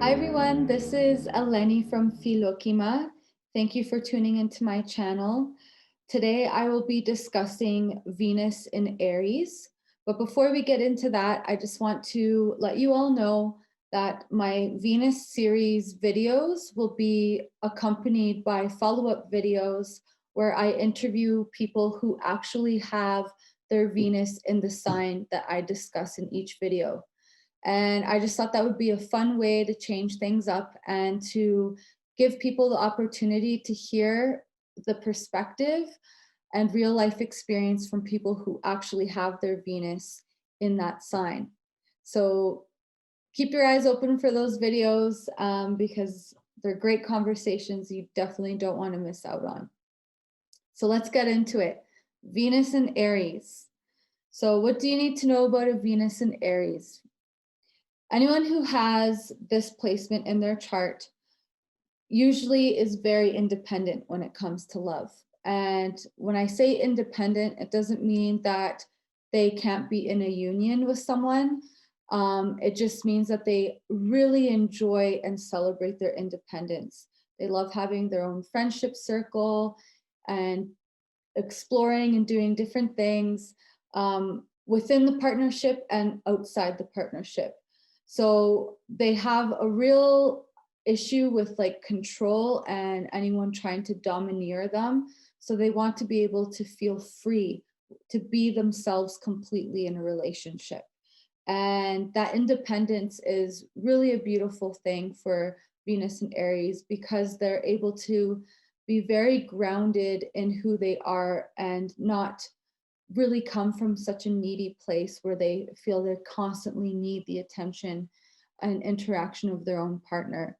Hi everyone, this is Eleni from Filokiimah. Thank you for tuning into my channel. Today I will be discussing Venus in Aries. But before we get into that, I just want to let you all know that my Venus series videos will be accompanied by follow-up videos where I interview people who actually have their Venus in the sign that I discuss in each video. And I just thought that would be a fun way to change things up and to give people the opportunity to hear the perspective and real life experience from people who actually have their Venus in that sign. So keep your eyes open for those videos because they're great conversations you definitely don't want to miss out on. So let's get into it. Venus in Aries. So what do you need to know about a Venus in Aries? Anyone who has this placement in their chart usually is very independent when it comes to love. And when I say independent, it doesn't mean that they can't be in a union with someone. It just means that they really enjoy and celebrate their independence. They love having their own friendship circle and exploring and doing different things within the partnership and outside the partnership. So they have a real issue with like control and anyone trying to domineer them. So they want to be able to feel free to be themselves completely in a relationship. And that independence is really a beautiful thing for Venus and Aries because they're able to be very grounded in who they are and not really come from such a needy place where they feel they constantly need the attention and interaction of their own partner.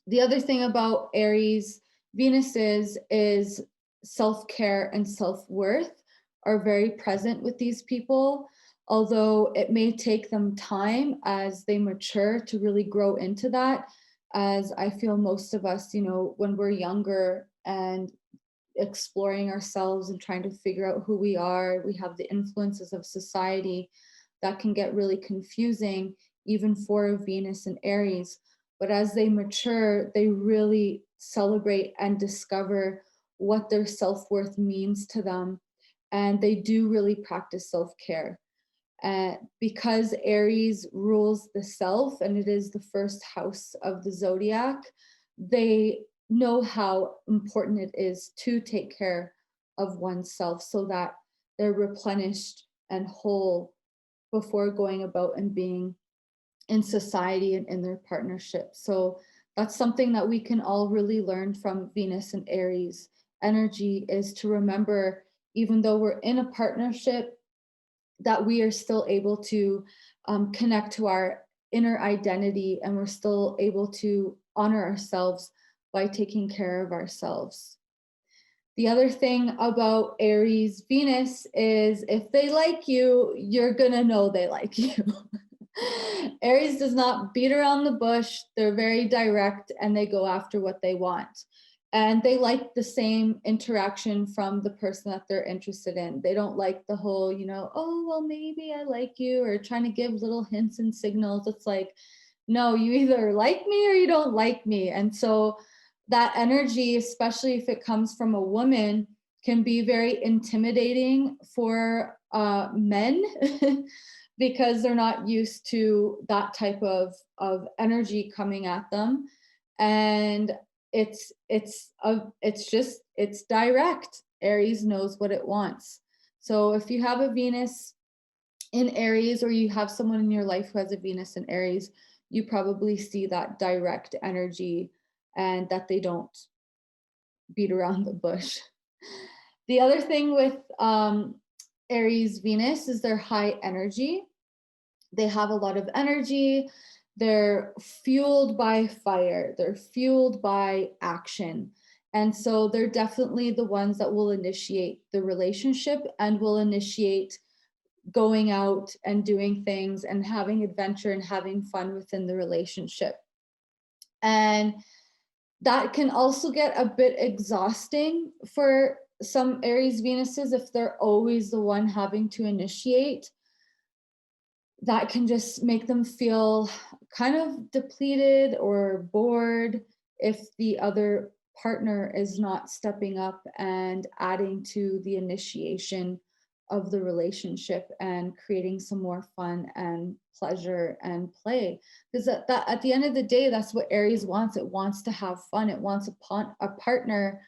The other thing about Aries Venuses is self-care and self-worth are very present with these people, although it may take them time as they mature to really grow into that. As I feel most of us, when we're younger and exploring ourselves and trying to figure out who we are, we have the influences of society that can get really confusing, even for Venus and Aries. But as they mature, they really celebrate and discover what their self-worth means to them. And they do really practice self-care. Because Aries rules the self and it is the first house of the zodiac, they know how important it is to take care of oneself so that they're replenished and whole before going about and being in society and in their partnership. So that's something that we can all really learn from Venus and Aries energy, is to remember, even though we're in a partnership, that we are still able to connect to our inner identity and we're still able to honor ourselves by taking care of ourselves. The other thing about Aries Venus is if they like you, you're gonna know they like you. Aries does not beat around the bush. They're very direct and they go after what they want. And they like the same interaction from the person that they're interested in. They don't like the whole, oh, well, maybe I like you, or trying to give little hints and signals. It's like, no, you either like me or you don't like me. And so that energy, especially if it comes from a woman, can be very intimidating for men because they're not used to that type of energy coming at them. And it's direct. Aries knows what it wants. So if you have a Venus in Aries or you have someone in your life who has a Venus in Aries, you probably see that direct energy and that they don't beat around the bush. The other thing with Aries Venus is their high energy. They have a lot of energy. They're fueled by fire. They're fueled by action. And so they're definitely the ones that will initiate the relationship and will initiate going out and doing things and having adventure and having fun within the relationship. And that can also get a bit exhausting for some Aries Venuses if they're always the one having to initiate. That can just make them feel kind of depleted or bored if the other partner is not stepping up and adding to the initiation of the relationship and creating some more fun and pleasure and play. Because at the end of the day, that's what Aries wants. It wants to have fun. It wants a partner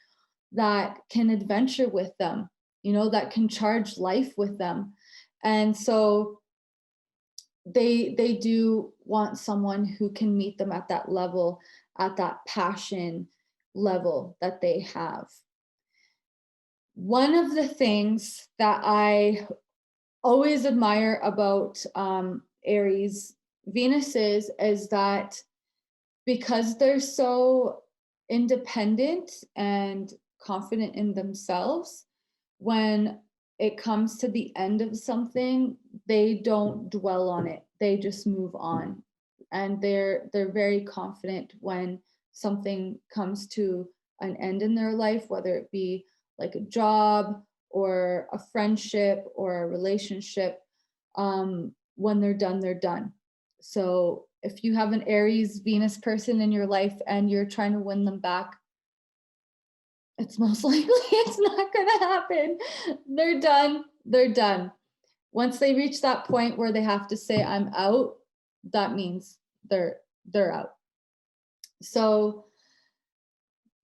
that can adventure with them, that can charge life with them. And so they do want someone who can meet them at that level, at that passion level that they have. One of the things that I always admire about Aries Venuses is that because they're so independent and confident in themselves, when it comes to the end of something, they don't dwell on it. They just move on. And they're very confident when something comes to an end in their life, whether it be like a job or a friendship or a relationship. When they're done, they're done. So if you have an Aries Venus person in your life and you're trying to win them back, it's most likely it's not going to happen. They're done. They're done. Once they reach that point where they have to say I'm out, that means they're out. So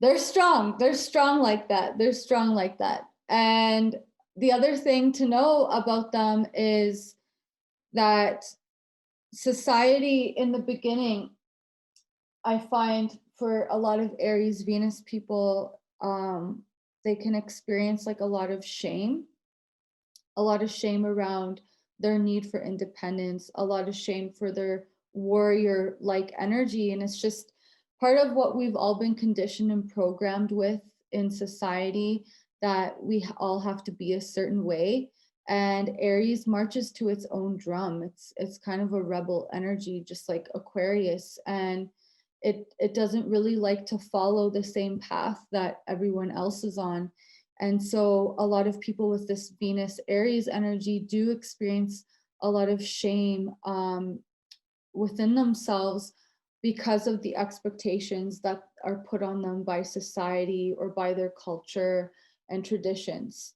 they're strong. They're strong like that. They're strong like that. And the other thing to know about them is that society in the beginning, I find for a lot of Aries Venus people, they can experience like a lot of shame around their need for independence, a lot of shame for their warrior like energy. And it's just part of what we've all been conditioned and programmed with in society, that we all have to be a certain way. And Aries marches to its own drum. It's kind of a rebel energy, just like Aquarius. And it doesn't really like to follow the same path that everyone else is on. And so a lot of people with this Venus Aries energy do experience a lot of shame within themselves because of the expectations that are put on them by society or by their culture and traditions.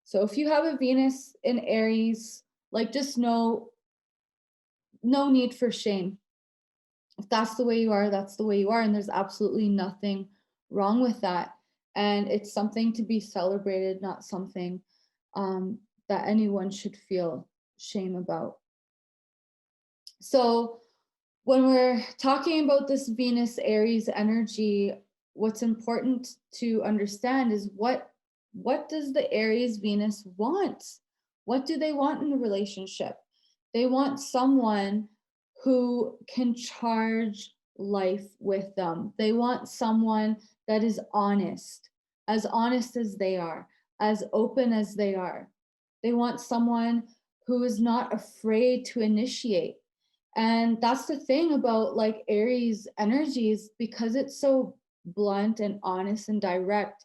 So if you have a Venus in Aries, like, just know, no need for shame. If that's the way you are, that's the way you are. And there's absolutely nothing wrong with that. And it's something to be celebrated, not something that anyone should feel shame about. So when we're talking about this Venus Aries energy, what's important to understand is what does the Aries Venus want? What do they want in a relationship? They want someone who can charge life with them. They want someone that is honest as they are, as open as they are. They want someone who is not afraid to initiate. And that's the thing about like Aries energies, because it's so blunt and honest and direct.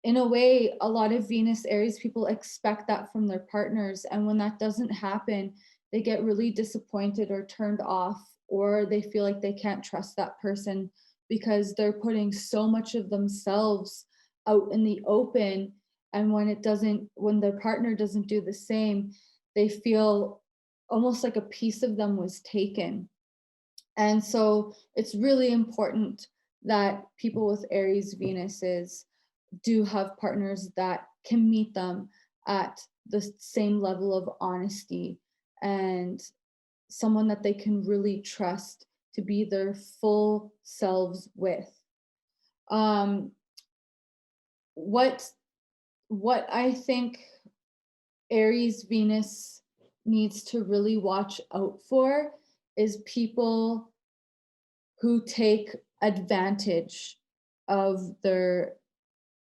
In a way, a lot of Venus Aries people expect that from their partners. And when that doesn't happen, they get really disappointed or turned off, or they feel like they can't trust that person because they're putting so much of themselves out in the open. And when their partner doesn't do the same, they feel almost like a piece of them was taken. And so it's really important that people with Aries Venuses do have partners that can meet them at the same level of honesty, and someone that they can really trust to be their full selves with. Um, what I think Aries Venus needs to really watch out for is people who take advantage of their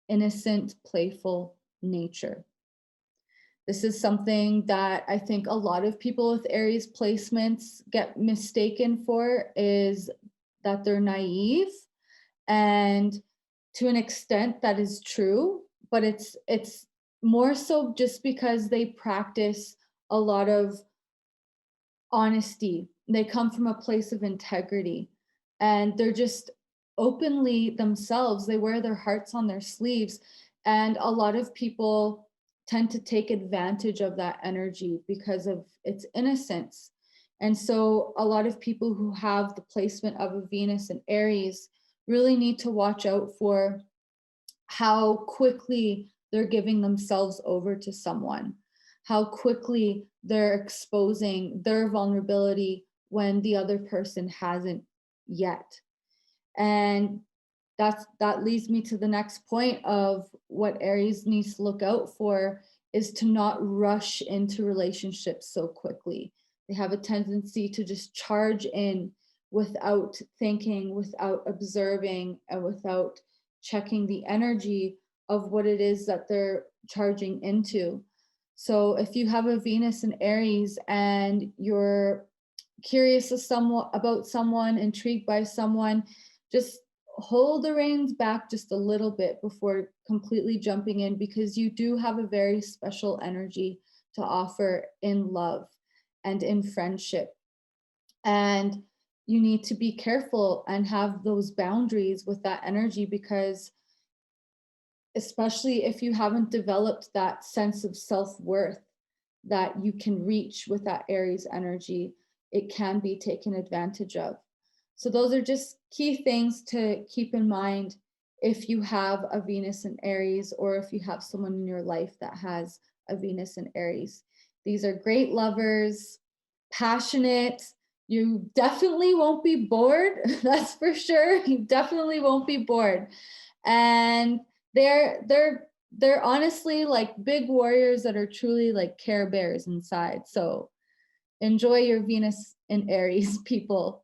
innocent, playful nature. This is something that I think a lot of people with Aries placements get mistaken for, is that they're naive. And to an extent that is true, but it's more so just because they practice a lot of honesty they come from a place of integrity, and they're just openly themselves. They wear their hearts on their sleeves, and a lot of people tend to take advantage of that energy because of its innocence. And so a lot of people who have the placement of a Venus and Aries really need to watch out for how quickly they're giving themselves over to someone, how quickly they're exposing their vulnerability when the other person hasn't yet. And that leads me to the next point of what Aries needs to look out for is to not rush into relationships so quickly. They have a tendency to just charge in without thinking, without observing, and without checking the energy of what it is that they're charging into. So if you have a Venus in Aries and you're curious about someone, intrigued by someone, just hold the reins back just a little bit before completely jumping in, because you do have a very special energy to offer in love and in friendship. And you need to be careful and have those boundaries with that energy, because especially if you haven't developed that sense of self-worth that you can reach with that Aries energy, it can be taken advantage of. So those are just key things to keep in mind if you have a Venus in Aries, or if you have someone in your life that has a Venus in Aries. These are great lovers, passionate. You definitely won't be bored. That's for sure. You definitely won't be bored. And they're honestly like big warriors that are truly like Care Bears inside. So enjoy your Venus in Aries, people.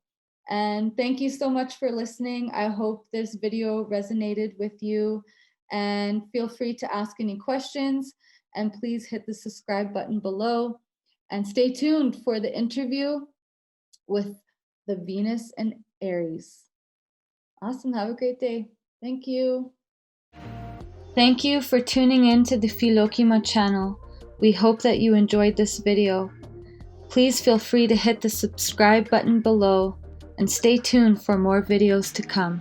And thank you so much for listening. I hope this video resonated with you, and feel free to ask any questions, and please hit the subscribe button below, and stay tuned for the interview with the Venus and Aries. Awesome. Have a great day. Thank you. Thank you for tuning in to the Filokiimah channel. We hope that you enjoyed this video. Please feel free to hit the subscribe button below and stay tuned for more videos to come.